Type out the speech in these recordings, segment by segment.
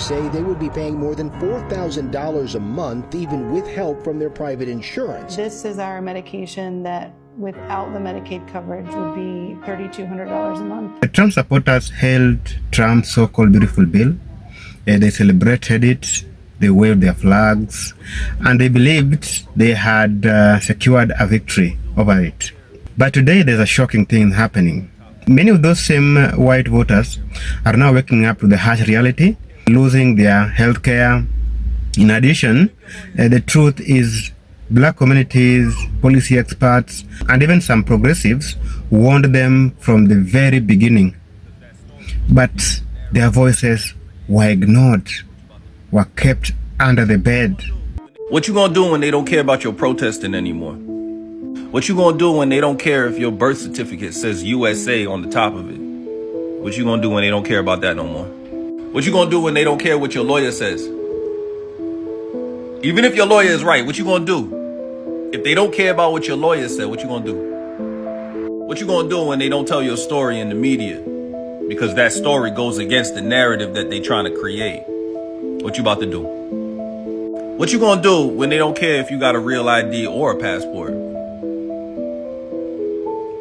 Doctors say they would be paying more than $4,000 a month, even with help from their private insurance. This is our medication that without the Medicaid coverage would be $3,200 a month. The Trump supporters hailed Trump's so-called beautiful bill. They celebrated it, they waved their flags, and they believed they had secured a victory over it. But today there's a shocking thing happening. Many of those same white voters are now waking up to the harsh reality, losing their health care. In addition, the truth is black communities, policy experts, and even some progressives warned them from the very beginning. But their voices were ignored, were kept under the bed. What you gonna do when they don't care about your protesting anymore? What you gonna do when they don't care if your birth certificate says USA on the top of it? What you gonna do when they don't care about that no more? What you gonna do when they don't care what your lawyer says? Even if your lawyer is right, what you gonna do? If they don't care about what your lawyer said, what you gonna do? What you gonna do when they don't tell your story in the media? Because that story goes against the narrative that they trying to create. What you about to do? What you gonna do when they don't care if you got a real ID or a passport?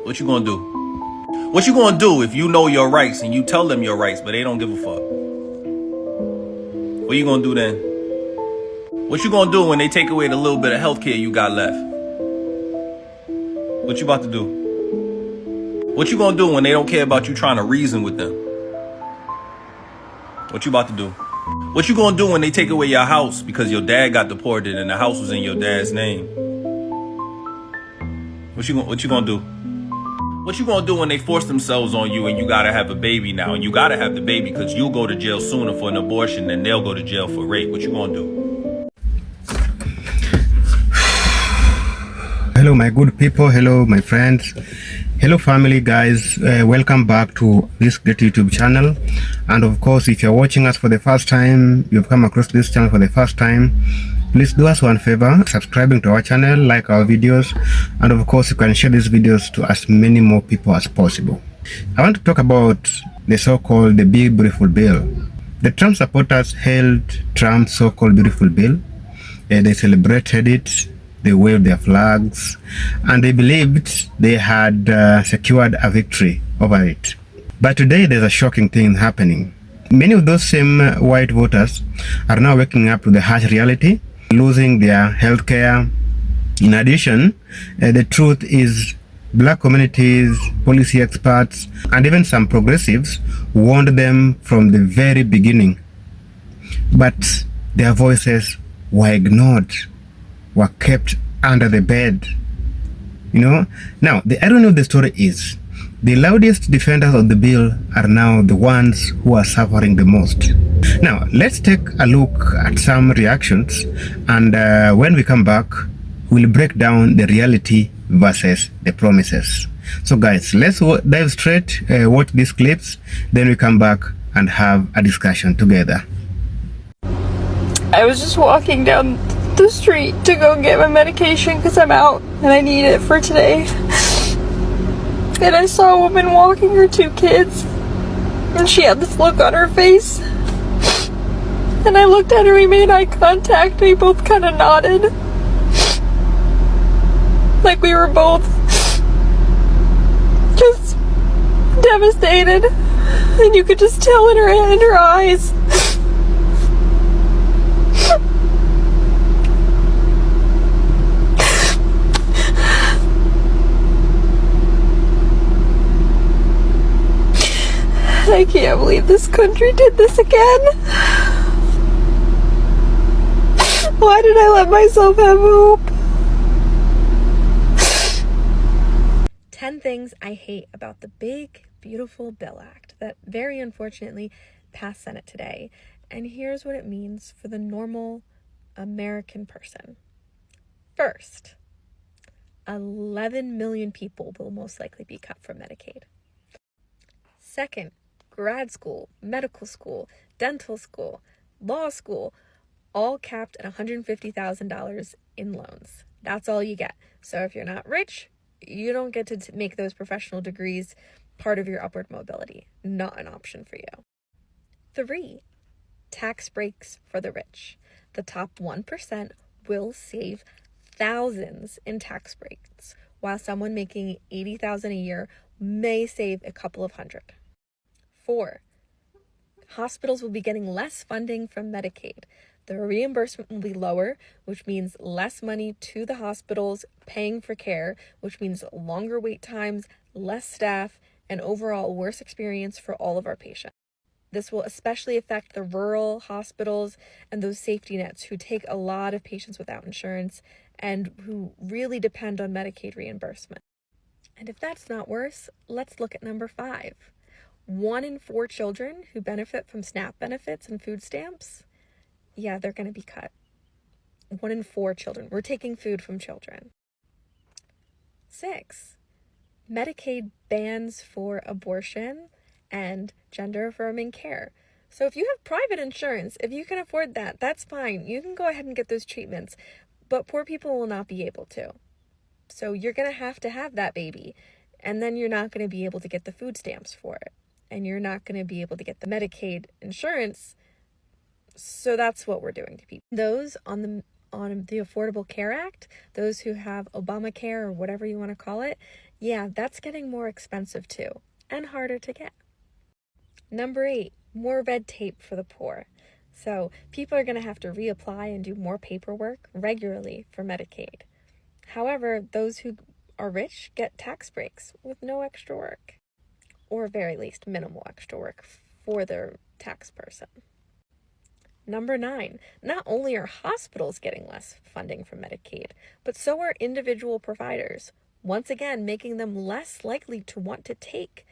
What you gonna do? What you gonna do if you know your rights and you tell them your rights, but they don't give a fuck? What you gonna do then? What you gonna do when they take away the little bit of healthcare you got left? What you about to do? What you gonna do when they don't care about you trying to reason with them? What you about to do? What you gonna do when they take away your house because your dad got deported and the house was in your dad's name? What you gonna do? What you gonna do when they force themselves on you and you gotta have a baby now, and you gotta have the baby because you'll go to jail sooner for an abortion than they'll go to jail for rape? What you gonna do? Hello my good people, hello my friends, hello family guys, welcome back to this great YouTube channel. And of course, if you're watching us for the first time, you've come across this channel for the first time, please do us one favor, subscribing to our channel, like our videos, and of course you can share these videos to as many more people as possible. I want to talk about the so-called the big beautiful bill. The Trump supporters hailed Trump's so-called beautiful bill. They celebrated it, they waved their flags, and they believed they had secured a victory over it. But today there's a shocking thing happening. Many of those same white voters are now waking up to the harsh reality, losing their health care. In addition, the truth is black communities, policy experts, and even some progressives warned them from the very beginning. But their voices were ignored, were kept under the bed. Now the irony of the story is the loudest defenders of the bill are now the ones who are suffering the most. Now let's take a look at some reactions, and when we come back, we'll break down the reality versus the promises. So guys, let's dive straight, watch these clips, then we come back and have a discussion together. I was just walking down the street to go get my medication because I'm out and I need it for today. And I saw a woman walking her two kids, and she had this look on her face. And I looked at her, we made eye contact, and we both kind of nodded. Like we were both just devastated. And you could just tell in her eyes. I can't believe this country did this again. Why did I let myself have hope? 10 things I hate about the big, beautiful Bill Act that very unfortunately passed Senate today. And here's what it means for the normal American person. First, 11 million people will most likely be cut from Medicaid. Second, grad school, medical school, dental school, law school, all capped at $150,000 in loans. That's all you get. So if you're not rich, you don't get to make those professional degrees part of your upward mobility. Not an option for you. 3, tax breaks for the rich. The top 1% will save thousands in tax breaks, while someone making $80,000 a year may save a couple of hundred. 4, hospitals will be getting less funding from Medicaid. The reimbursement will be lower, which means less money to the hospitals paying for care, which means longer wait times, less staff, and overall worse experience for all of our patients. This will especially affect the rural hospitals and those safety nets who take a lot of patients without insurance and who really depend on Medicaid reimbursement. And if that's not worse, let's look at number 5. 1 in 4 children who benefit from SNAP benefits and food stamps, yeah, they're going to be cut. 1 in 4 children. We're taking food from children. 6, Medicaid bans for abortion and gender-affirming care. So if you have private insurance, if you can afford that, that's fine. You can go ahead and get those treatments, but poor people will not be able to. So you're going to have that baby, and then you're not going to be able to get the food stamps for it, and you're not going to be able to get the Medicaid insurance. So that's what we're doing to people. Those on the Affordable Care Act, those who have Obamacare or whatever you want to call it, yeah, that's getting more expensive too, and harder to get. Number 8, more red tape for the poor. So people are going to have to reapply and do more paperwork regularly for Medicaid. However, those who are rich get tax breaks with no extra work, or very least minimal extra work for their tax person. Number 9, not only are hospitals getting less funding from Medicaid, but so are individual providers, once again making them less likely to want to take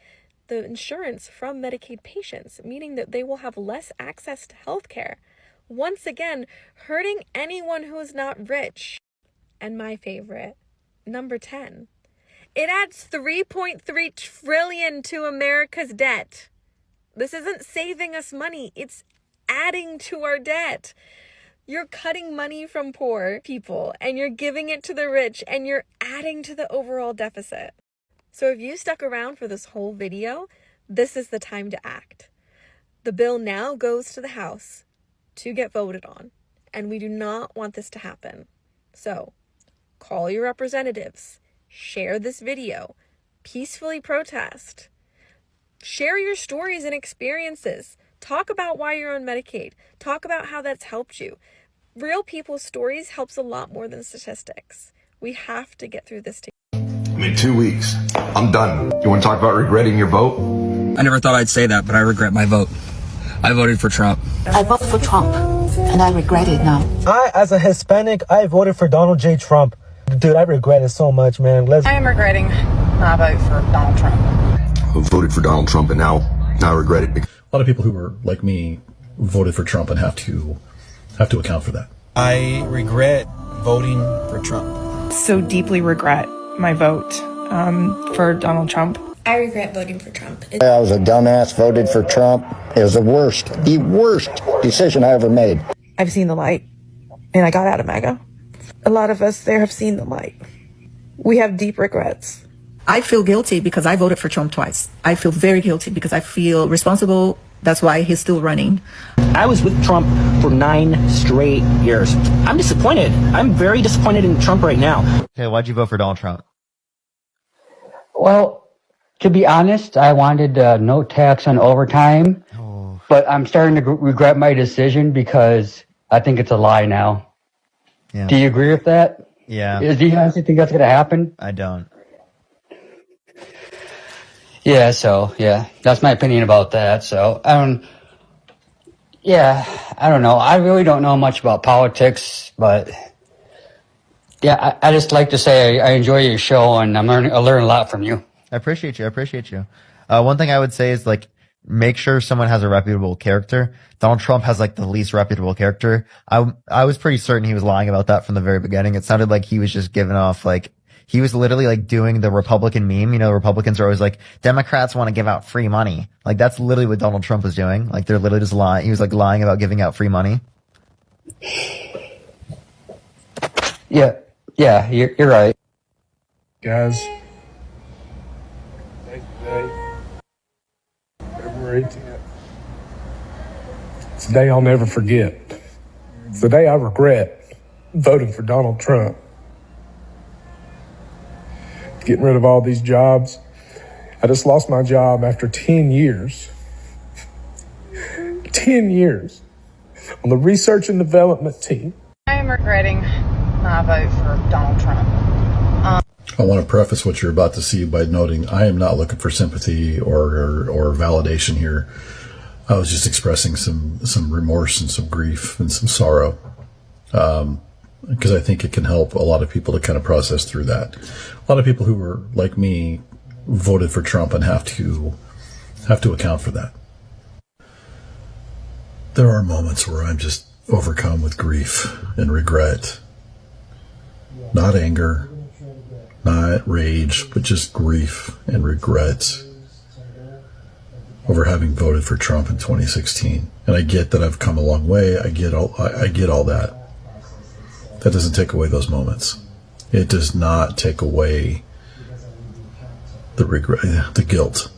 the insurance from Medicaid patients, meaning that they will have less access to health care, once again hurting anyone who is not rich. And my favorite, number 10, it adds $3.3 trillion to America's debt. This isn't saving us money, it's adding to our debt. You're cutting money from poor people and you're giving it to the rich and you're adding to the overall deficit. So if you stuck around for this whole video, this is the time to act. The bill now goes to the House to get voted on, and we do not want this to happen. So call your representatives, share this video, peacefully protest, share your stories and experiences. Talk about why you're on Medicaid. Talk about how that's helped you. Real people's stories helps a lot more than statistics. We have to get through this together. I'm in 2 weeks. I'm done. You want to talk about regretting your vote? I never thought I'd say that, but I regret my vote. I voted for Trump. I voted for Trump, and I regret it now. As a Hispanic, I voted for Donald J. Trump. Dude, I regret it so much, man. I am regretting my vote for Donald Trump. I voted for Donald Trump, and now I regret it. A lot of people who were like me voted for Trump and have to account for that. I regret voting for Trump. So deeply regret my vote for Donald Trump. I regret voting for Trump. I was a dumbass, voted for Trump. It was the worst decision I ever made. I've seen the light, and I got out of MAGA. A lot of us there have seen the light. We have deep regrets. I feel guilty because I voted for Trump twice. I feel very guilty because I feel responsible. That's why he's still running. I was with Trump for 9 straight years. I'm disappointed. I'm very disappointed in Trump right now. Okay, why'd you vote for Donald Trump? Well, to be honest, I wanted no tax on overtime, but I'm starting to regret my decision because I think it's a lie now. Yeah. Do you agree with that? Yeah. Do you honestly think that's going to happen? I don't. Yeah, that's my opinion about that. So, I don't know. I really don't know much about politics, but yeah, I just like to say I enjoy your show and I learn a lot from you. I appreciate you. One thing I would say is make sure someone has a reputable character. Donald Trump has the least reputable character. I was pretty certain he was lying about that from the very beginning. It sounded like he was just giving off he was literally doing the Republican meme. You know, Republicans are always Democrats want to give out free money. That's literally what Donald Trump was doing. They're literally just lying. He was lying about giving out free money. Yeah, you're right. Guys, today's the day, February 10th. It's a day I'll never forget. It's the day I regret voting for Donald Trump. Getting rid of all these jobs. I just lost my job after 10 years. 10 years on the research and development team. I am regretting my vote for Donald Trump. I want to preface what you're about to see by noting I am not looking for sympathy or validation here. I was just expressing some remorse and some grief and some sorrow, because I think it can help a lot of people to kind of process through that. A lot of people who were like me voted for Trump and have to account for that. There are moments where I'm just overcome with grief and regret, not anger, not rage, but just grief and regret over having voted for Trump in 2016. And I get that I've come a long way. I get all that. That doesn't take away those moments. It does not take away the regret, the guilt.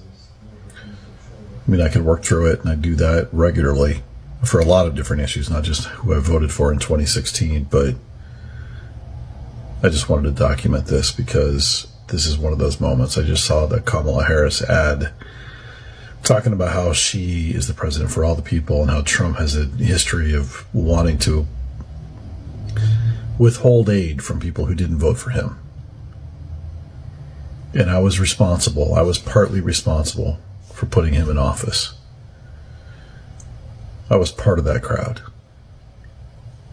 I mean, I could work through it, and I do that regularly for a lot of different issues, not just who I voted for in 2016, but I just wanted to document this because this is one of those moments. I just saw the Kamala Harris ad talking about how she is the president for all the people and how Trump has a history of wanting to withhold aid from people who didn't vote for him. And I was partly responsible for putting him in office. I was part of that crowd.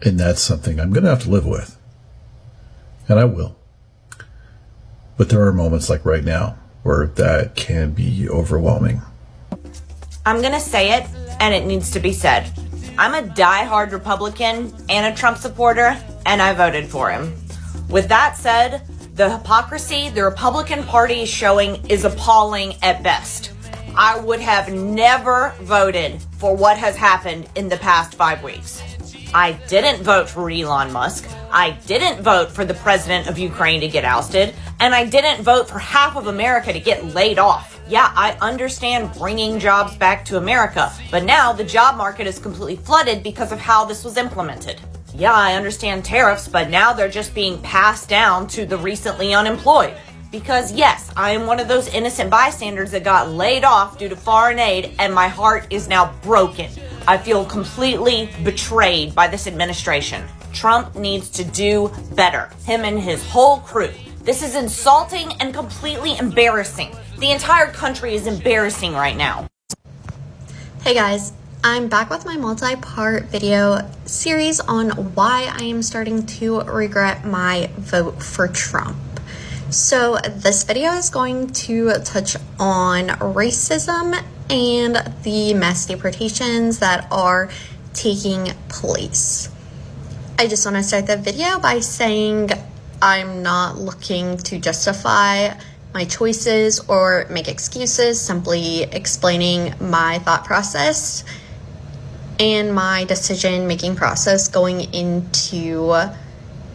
And that's something I'm going to have to live with. And I will. But there are moments like right now where that can be overwhelming. I'm going to say it, and it needs to be said. I'm a diehard Republican and a Trump supporter, and I voted for him. With that said, the hypocrisy the Republican Party is showing is appalling at best. I would have never voted for what has happened in the past 5 weeks. I didn't vote for Elon Musk. I didn't vote for the president of Ukraine to get ousted. And I didn't vote for half of America to get laid off. Yeah, I understand bringing jobs back to America, but now the job market is completely flooded because of how this was implemented. Yeah, I understand tariffs, but now they're just being passed down to the recently unemployed. Because yes, I am one of those innocent bystanders that got laid off due to foreign aid, and my heart is now broken. I feel completely betrayed by this administration. Trump needs to do better. Him and his whole crew. This is insulting and completely embarrassing. The entire country is embarrassing right now. Hey guys, I'm back with my multi-part video series on why I am starting to regret my vote for Trump. So this video is going to touch on racism and the mass deportations that are taking place. I just want to start the video by saying I'm not looking to justify my choices or make excuses, simply explaining my thought process and my decision-making process going into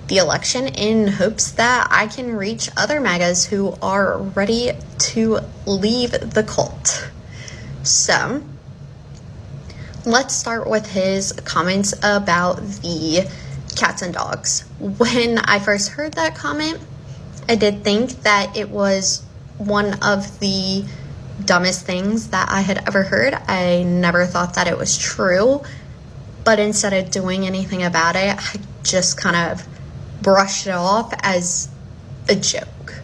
the election in hopes that I can reach other MAGAs who are ready to leave the cult. So, let's start with his comments about the cats and dogs. When I first heard that comment, I did think that it was one of the dumbest things that I had ever heard. I never thought that it was true, but instead of doing anything about it, I just kind of brushed it off as a joke,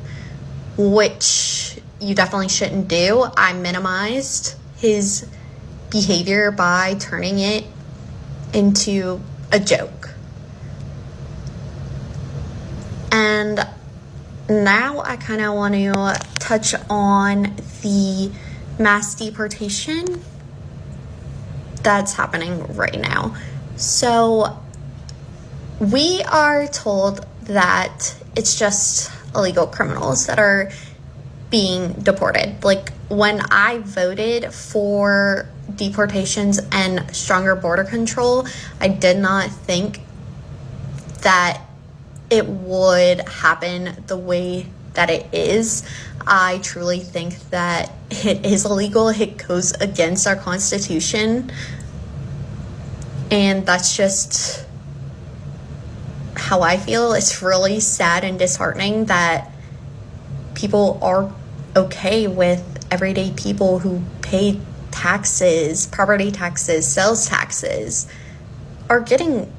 which you definitely shouldn't do. I minimized his behavior by turning it into a joke. And now I kind of want to touch on the mass deportation that's happening right now. So we are told that it's just illegal criminals that are being deported. Like, when I voted for deportations and stronger border control, I did not think that it would happen the way that it is. I truly think that it is illegal. It goes against our Constitution. And that's just how I feel. It's really sad and disheartening that people are okay with everyday people who pay taxes, property taxes, sales taxes, are getting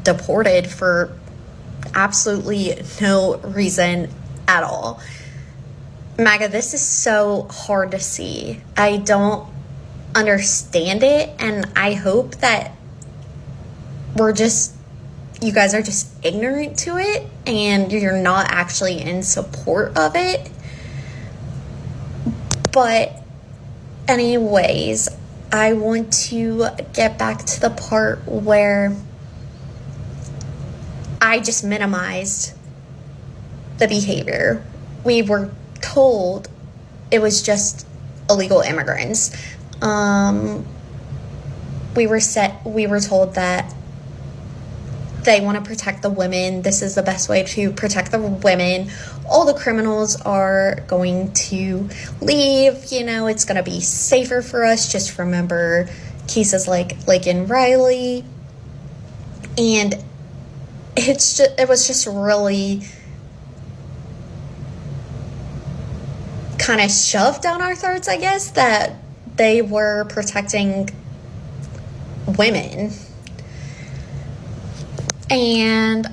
deported for absolutely no reason at all. MAGA, this is so hard to see. I don't understand it, and I hope that you guys are just ignorant to it and you're not actually in support of it. But anyways, I want to get back to the part where I just minimized the behavior. We were told it was just illegal immigrants. We were told that they want to protect the women. This is the best way to protect the women. All the criminals are going to leave. You know, it's going to be safer for us. Just remember cases like in Riley. And it was just really kind of shoved down our throats, I guess, that they were protecting women. And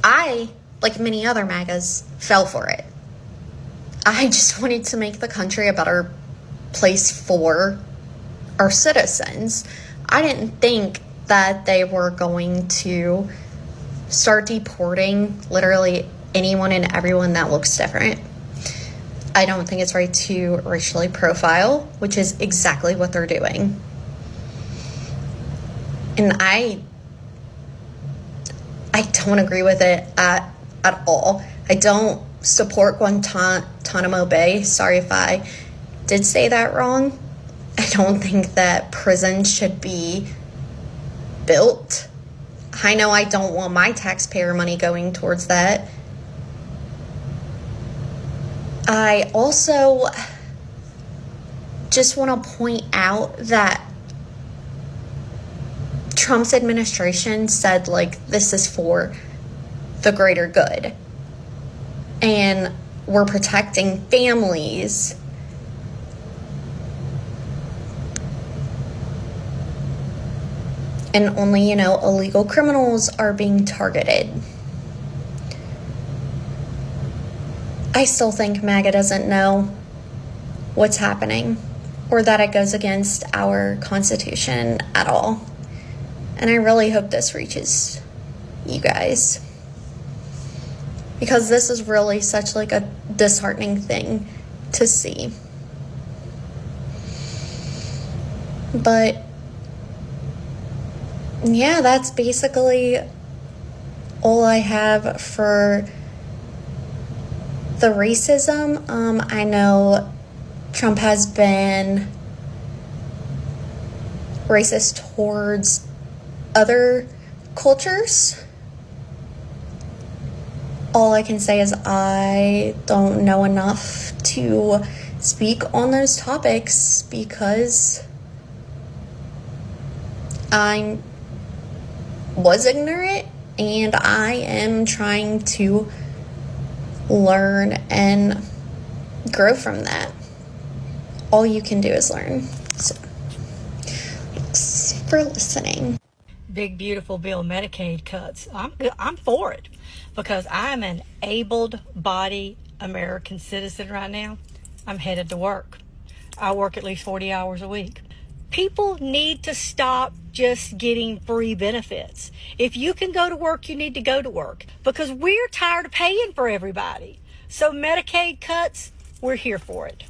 I, like many other MAGAs, fell for it. I just wanted to make the country a better place for our citizens. I didn't think that they were going to start deporting literally anyone and everyone that looks different. I don't think it's right to racially profile, which is exactly what they're doing. And I don't agree with it at all. I don't support Guantanamo Bay. Sorry if I did say that wrong. I don't think that prisons should be built. I know I don't want my taxpayer money going towards that. I also just want to point out that Trump's administration said, like, this is for the greater good. And we're protecting families. And only, illegal criminals are being targeted. I still think MAGA doesn't know what's happening or that it goes against our Constitution at all. And I really hope this reaches you guys, because this is really such like a disheartening thing to see. But yeah, that's basically all I have for the racism. I know Trump has been racist towards other cultures. All I can say is I don't know enough to speak on those topics because I was ignorant and I am trying to learn and grow from that. All you can do is learn. So, thanks for listening. Big beautiful bill Medicaid cuts. I'm for it because I'm an able-bodied American citizen right now. I'm headed to work. I work at least 40 hours a week. People need to stop just getting free benefits. If you can go to work, you need to go to work because we're tired of paying for everybody. So Medicaid cuts, we're here for it.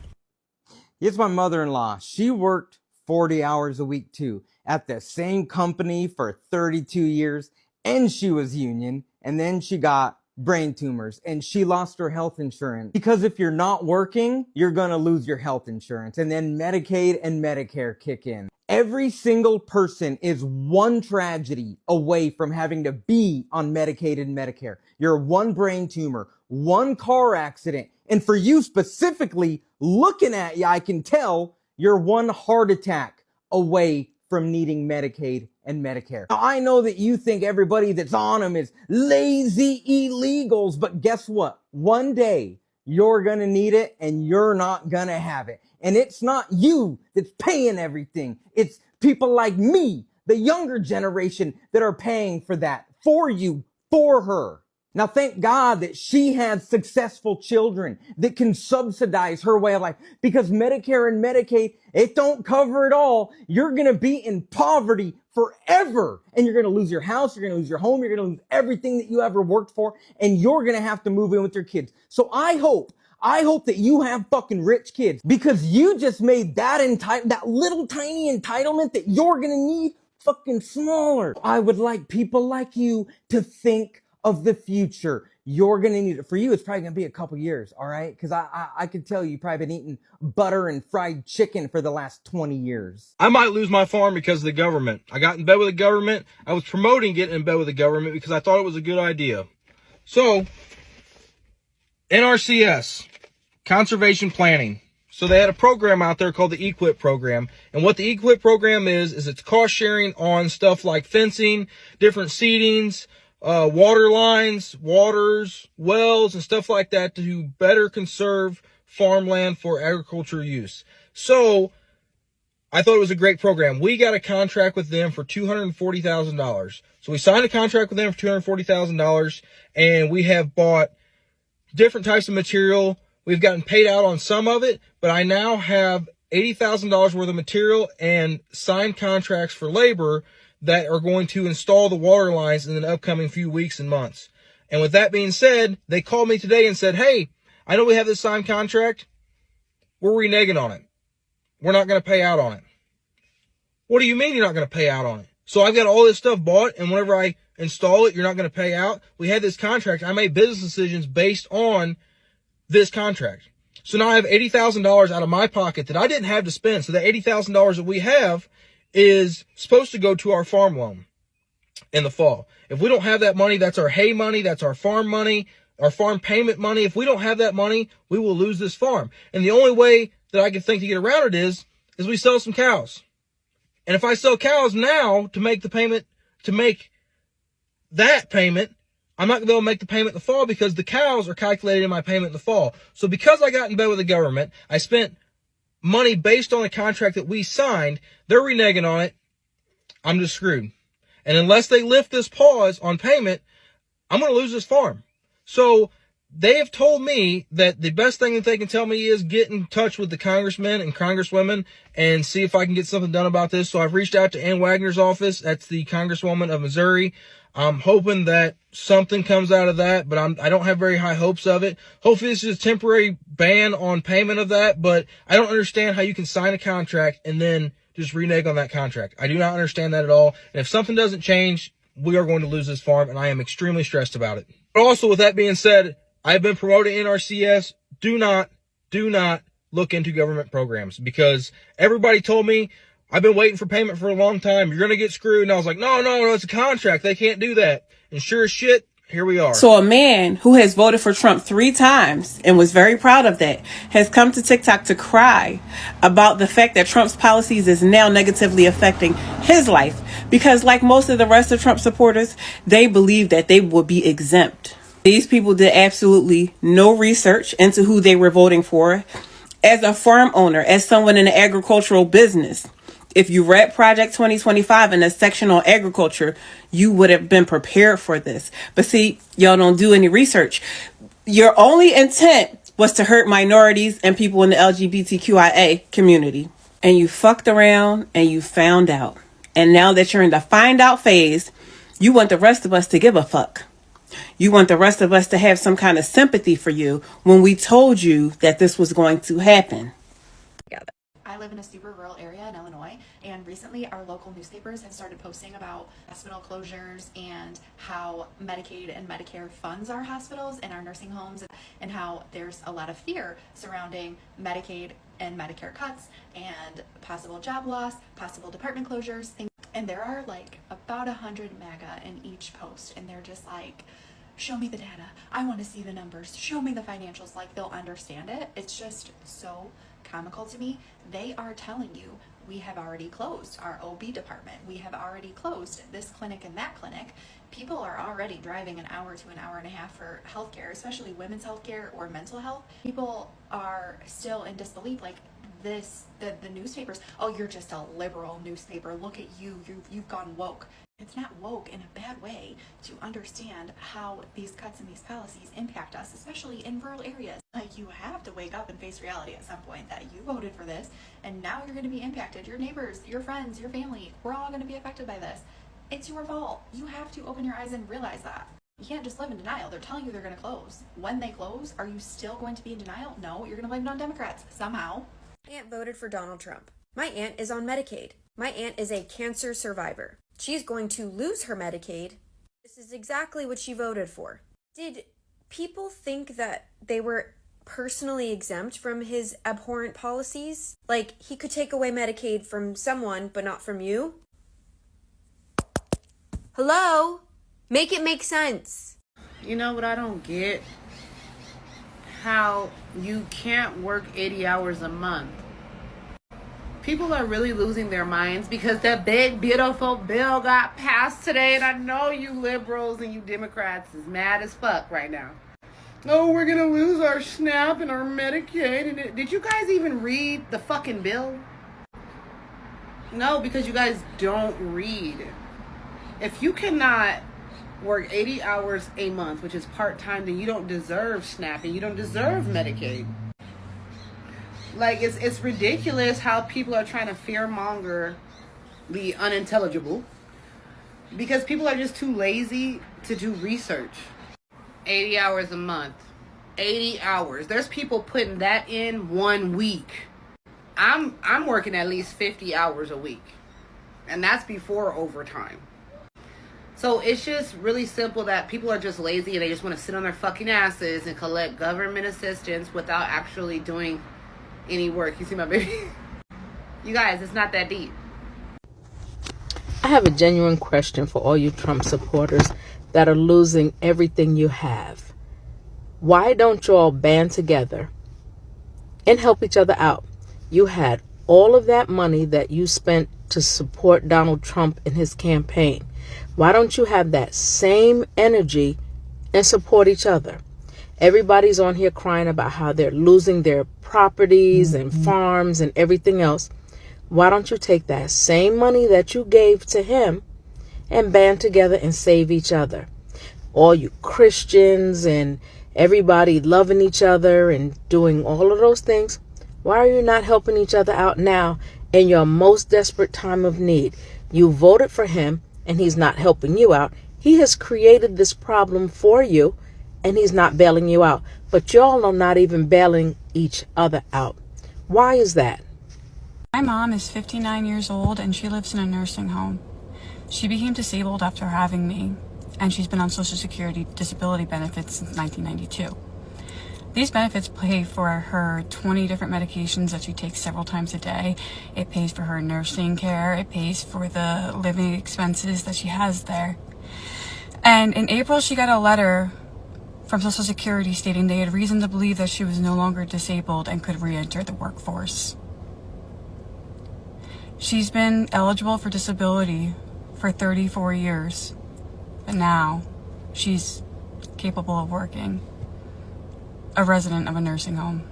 It's my mother-in-law. She worked 40 hours a week too at the same company for 32 years, and she was union, and then she got brain tumors and she lost her health insurance because if you're not working, you're gonna lose your health insurance, and then Medicaid and Medicare kick in. Every single person is one tragedy away from having to be on Medicaid and Medicare. You're one brain tumor, one car accident, and for you specifically, looking at you, I can tell you're one heart attack away from needing Medicaid and Medicare. Now, I know that you think everybody that's on them is lazy illegals, but guess what? One day you're gonna need it and you're not gonna have it. And it's not you that's paying everything. It's people like me, the younger generation, that are paying for that for you, for her. Now, thank God that she had successful children that can subsidize her way of life, because Medicare and Medicaid, it don't cover it all. You're going to be in poverty forever, and you're going to lose your house. You're going to lose your home. You're going to lose everything that you ever worked for, and you're going to have to move in with your kids. So I hope that you have fucking rich kids, because you just made that little tiny entitlement that you're going to need fucking smaller. I would like people like you to think of the future. You're going to need it. For you, it's probably going to be a couple years, all right? Because I could tell you've probably been eating butter and fried chicken for the last 20 years. I might lose my farm because of the government. I got in bed with the government. I was promoting getting in bed with the government because I thought it was a good idea. So, NRCS, conservation planning. So they had a program out there called the EQIP program. And what the EQIP program is it's cost sharing on stuff like fencing, different seedings, water lines, waters, wells, and stuff like that to better conserve farmland for agricultural use. So I thought it was a great program. We got a contract with them for $240,000. So we signed a contract with them for $240,000, and we have bought different types of material. We've gotten paid out on some of it, but I now have $80,000 worth of material and signed contracts for labor that are going to install the water lines in the upcoming few weeks and months. And with that being said, they called me today and said, hey, I know we have this signed contract. We're reneging on it. We're not going to pay out on it. What do you mean you're not going to pay out on it? So I've got all this stuff bought, and whenever I install it, you're not going to pay out. We had this contract. I made business decisions based on this contract. So now I have $80,000 out of my pocket that I didn't have to spend. So the $80,000 that we have is supposed to go to our farm loan in the fall. If we don't have that money, that's our hay money, that's our farm money, our farm payment money. If we don't have that money, we will lose this farm. And the only way that I can think to get around it is we sell some cows. And if I sell cows now to make the payment, to make that payment, I'm not going to be able to make the payment in the fall because the cows are calculated in my payment in the fall. So because I got in bed with the government, I spent money based on a contract that we signed. They're reneging on it. I'm just screwed. And unless they lift this pause on payment, I'm going to lose this farm. So they have told me that the best thing that they can tell me is get in touch with the congressmen and congresswomen and see if I can get something done about this. So I've reached out to Ann Wagner's office. That's the congresswoman of Missouri. I'm hoping that something comes out of that, but I don't have very high hopes of it. Hopefully this is a temporary ban on payment of that, but I don't understand how you can sign a contract and then just renege on that contract. I do not understand that at all. And if something doesn't change, we are going to lose this farm, and I am extremely stressed about it. But also, with that being said, I've been promoting NRCS. Do not look into government programs, because everybody told me I've been waiting for payment for a long time. You're going to get screwed. And I was like, no, it's a contract. They can't do that. And sure as shit, here we are. So a man who has voted for Trump 3 times and was very proud of that has come to TikTok to cry about the fact that Trump's policies is now negatively affecting his life, because like most of the rest of Trump supporters, they believe that they will be exempt. These people did absolutely no research into who they were voting for. As a farm owner, as someone in the agricultural business, if you read Project 2025 in a section on agriculture, you would have been prepared for this. But see, y'all don't do any research. Your only intent was to hurt minorities and people in the LGBTQIA community. And you fucked around and you found out. And now that you're in the find out phase, you want the rest of us to give a fuck. You want the rest of us to have some kind of sympathy for you when we told you that this was going to happen. I live in a super rural area in Illinois, and recently our local newspapers have started posting about hospital closures and how Medicaid and Medicare funds our hospitals and our nursing homes, and how there's a lot of fear surrounding Medicaid and Medicare cuts and possible job loss, possible department closures. And there are like about 100 MAGA in each post, and they're just like, show me the data. I want to see the numbers. Show me the financials. Like, they'll understand it. It's just so comical to me. They are telling you, we have already closed our OB department. We have already closed this clinic and that clinic. People are already driving an hour to an hour and a half for healthcare, especially women's healthcare or mental health. People are still in disbelief, like the newspapers. Oh, you're just a liberal newspaper. Look at you. You've gone woke. It's not woke in a bad way to understand how these cuts and these policies impact us, especially in rural areas. Like, you have to wake up and face reality at some point that you voted for this and now you're going to be impacted. Your neighbors, your friends, your family, we're all going to be affected by this. It's your fault. You have to open your eyes and realize that. You can't just live in denial. They're telling you they're going to close. When they close, are you still going to be in denial? No, you're going to blame it on Democrats somehow. My aunt voted for Donald Trump. My aunt is on Medicaid. My aunt is a cancer survivor. She's going to lose her Medicaid. This is exactly what she voted for. Did people think that they were personally exempt from his abhorrent policies? Like, he could take away Medicaid from someone, but not from you? Hello? Make it make sense. You know what I don't get? How you can't work 80 hours a month. People are really losing their minds because that big, beautiful bill got passed today, and I know you liberals and you Democrats is mad as fuck right now. Oh, we're gonna lose our SNAP and our Medicaid. And did you guys even read the fucking bill? No, because you guys don't read. If you cannot work 80 hours a month, which is part-time, then you don't deserve SNAP and you don't deserve Medicaid. Like, it's ridiculous how people are trying to fearmonger the unintelligible because people are just too lazy to do research. 80 hours a month. 80 hours. There's people putting that in 1 week. I'm working at least 50 hours a week. And that's before overtime. So it's just really simple that people are just lazy and they just want to sit on their fucking asses and collect government assistance without actually doing any work. You see my baby? You guys, it's not that deep. I have a genuine question for all you Trump supporters that are losing everything you have. Why don't you all band together and help each other out? You had all of that money that you spent to support Donald Trump in his campaign. Why don't you have that same energy and support each other? Everybody's on here crying about how they're losing their properties and farms and everything else. Why don't you take that same money that you gave to him and band together and save each other? All you Christians and everybody loving each other and doing all of those things, why are you not helping each other out now in your most desperate time of need? You voted for him and he's not helping you out. He has created this problem for you and he's not bailing you out. But y'all are not even bailing each other out. Why is that? My mom is 59 years old and she lives in a nursing home. She became disabled after having me, and she's been on Social Security disability benefits since 1992. These benefits pay for her 20 different medications that she takes several times a day. It pays for her nursing care. It pays for the living expenses that she has there. And in April, she got a letter from Social Security stating they had reason to believe that she was no longer disabled and could re-enter the workforce. She's been eligible for disability for 34 years, but now she's capable of working. A resident of a nursing home.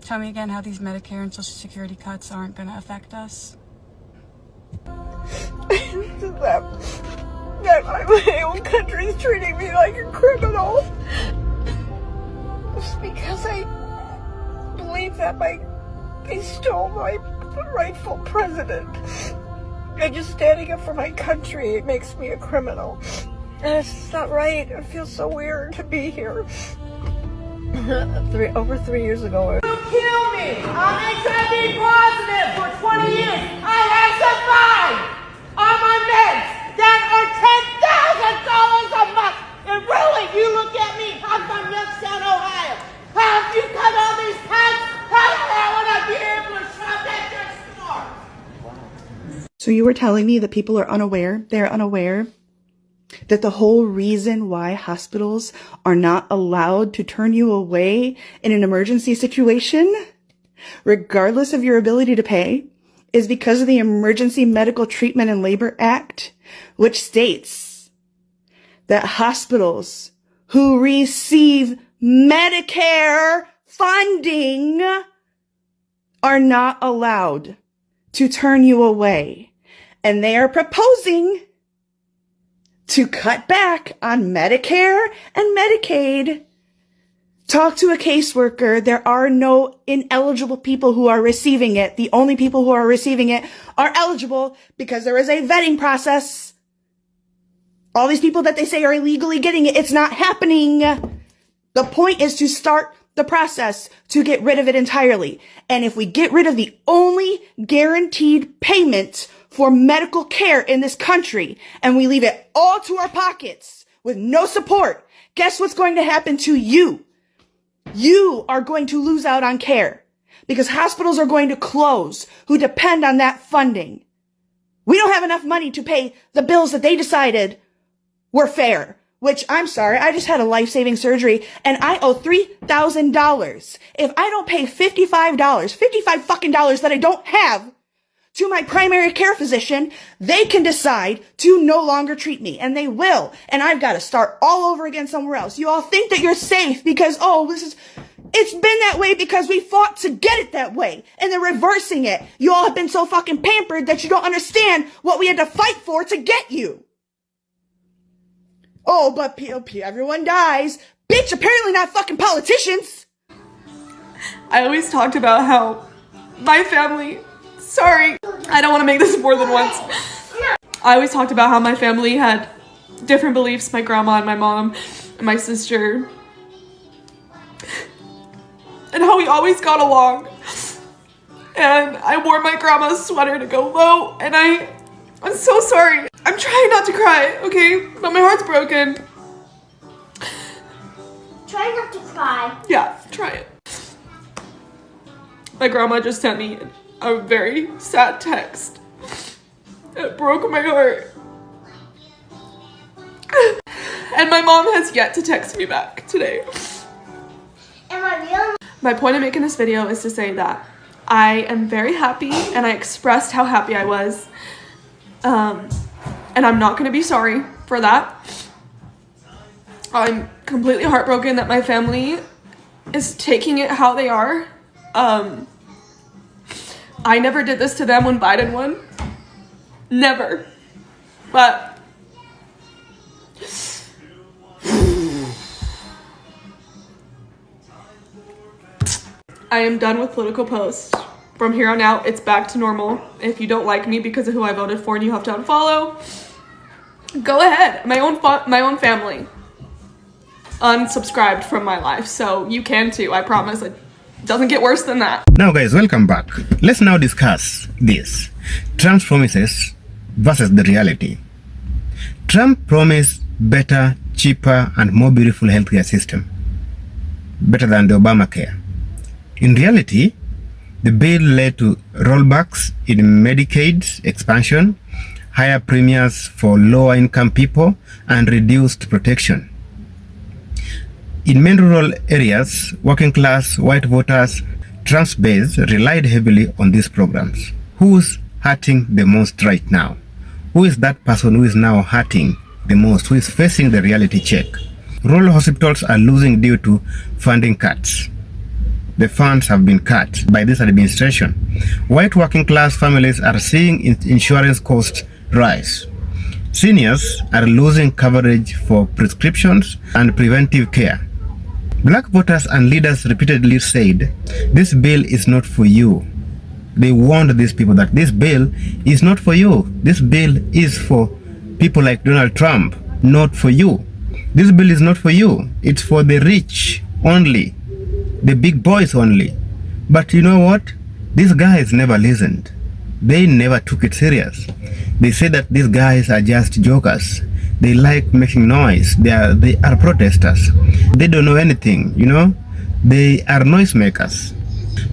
Tell me again how these Medicare and Social Security cuts aren't going to affect us. That my own country's treating me like a criminal. It's because I believe that they stole my rightful president. And just standing up for my country, it makes me a criminal. And it's just not right. It feels so weird to be here. Over 3 years ago. Kill me! I'm HIV positive for 20 years. I have survived on my meds that are $10,000 a month. And really, you look at me, I'm from Youngstown, Ohio. How have you cut all these cuts? How the hell would I be able to shop at your store? So you were telling me that people are unaware, they're unaware that the whole reason why hospitals are not allowed to turn you away in an emergency situation regardless of your ability to pay, is because of the Emergency Medical Treatment and Labor Act, which states that hospitals who receive Medicare funding are not allowed to turn you away. And they are proposing to cut back on Medicare and Medicaid. Talk to a caseworker. There are no ineligible people who are receiving it. The only people who are receiving it are eligible because there is a vetting process. All these people that they say are illegally getting it, it's not happening. The point is to start the process to get rid of it entirely. And if we get rid of the only guaranteed payment for medical care in this country and we leave it all to our pockets with no support, guess what's going to happen to you? You are going to lose out on care because hospitals are going to close who depend on that funding. We don't have enough money to pay the bills that they decided were fair, which I'm sorry, I just had a life-saving surgery and I owe $3,000. If I don't pay $55 fucking dollars that I don't have to my primary care physician, they can decide to no longer treat me, and they will. And I've got to start all over again somewhere else. You all think that you're safe because, it's been that way because we fought to get it that way, and they're reversing it. You all have been so fucking pampered that you don't understand what we had to fight for to get you. Oh, but everyone dies. Bitch, apparently not fucking politicians. I always talked about how my family... Sorry, I don't want to make this more than once. I always talked about how my family had different beliefs, my grandma and my mom and my sister. And how we always got along. And I wore my grandma's sweater to go vote, and I'm so sorry. I'm trying not to cry, okay? But my heart's broken. Try not to cry. Yeah, try it. My grandma just sent me a very sad text. It broke my heart. And my mom has yet to text me back today. My point of making this video is to say that I am very happy and I expressed how happy I was. And I'm not gonna be sorry for that. I'm completely heartbroken that my family is taking it how they are. I never did this to them when Biden won. Never. But I am done with political posts. From here on out, it's back to normal. If you don't like me because of who I voted for and you have to unfollow, go ahead. My own family unsubscribed from my life, so you can too. I promise it doesn't get worse than that. Now guys, welcome back. Let's now discuss this. Trump's promises versus the reality. Trump promised better, cheaper and more beautiful healthcare system. Better than the Obamacare. In reality, the bill led to rollbacks in Medicaid expansion, higher premiums for lower income people and reduced protection. In many rural areas, working class white voters, Trump's base relied heavily on these programs. Who's hurting the most right now? Who is that person who is now hurting the most, who is facing the reality check? Rural hospitals are losing due to funding cuts. The funds have been cut by this administration. White working class families are seeing insurance costs rise. Seniors are losing coverage for prescriptions and preventive care. Black voters and leaders repeatedly said, this bill is not for you. They warned these people that this bill is not for you. This bill is for people like Donald Trump, not for you. This bill is not for you. It's for the rich only, the big boys only. But you know what? These guys never listened. They never took it serious. They say that these guys are just jokers. They like making noise. They are protesters. They don't know anything, you know? They are noisemakers.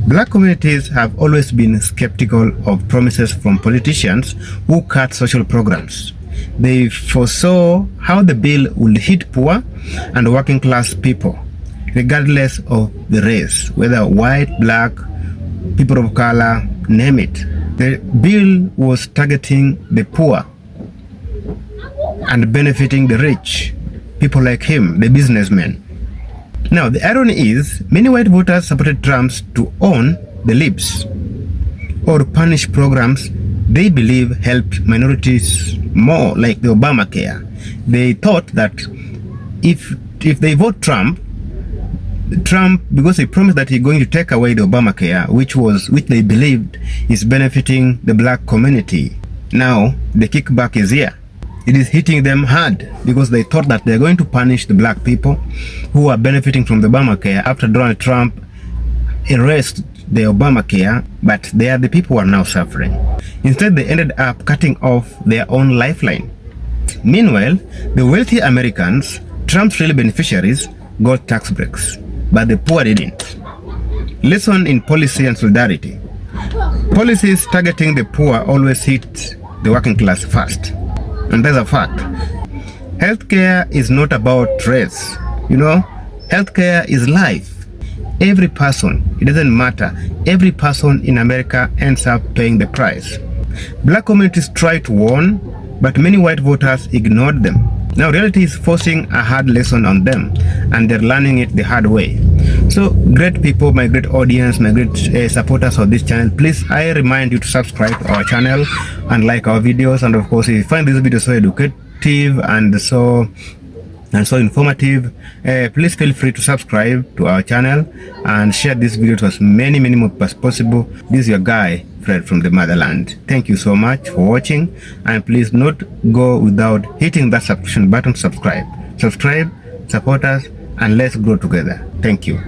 Black communities have always been skeptical of promises from politicians who cut social programs. They foresaw how the bill would hit poor and working class people, regardless of the race, whether white, black, people of color, name it. The bill was targeting the poor and benefiting the rich, people like him, the businessmen. Now, the irony is, many white voters supported Trump to own the libs or punish programs they believe helped minorities more, like the Obamacare. They thought that if they vote Trump, because he promised that he's going to take away the Obamacare, which they believed is benefiting the black community. Now, the kickback is here. It is hitting them hard because they thought that they're going to punish the black people who are benefiting from the Obamacare after Donald Trump erased the Obamacare, but they are the people who are now suffering. Instead, they ended up cutting off their own lifeline. Meanwhile, the wealthy Americans, Trump's real beneficiaries, got tax breaks, but the poor didn't. Lesson in policy and solidarity. Policies targeting the poor always hit the working class first. And that's a fact. Healthcare is not about race. Healthcare is life. Every person, it doesn't matter, every person in America ends up paying the price. Black communities try to warn, but many white voters ignored them. Now reality is forcing a hard lesson on them, and they're learning it the hard way. So great people, my great audience, my great supporters of this channel, please, I remind you to subscribe to our channel and like our videos. And of course, if you find this video so educative and so informative, please feel free to subscribe to our channel and share this video to as many more as possible. This is your guy Fred from the motherland. Thank you so much for watching, and please not go without hitting that subscription button. Subscribe, support us, and let's grow together. Thank you.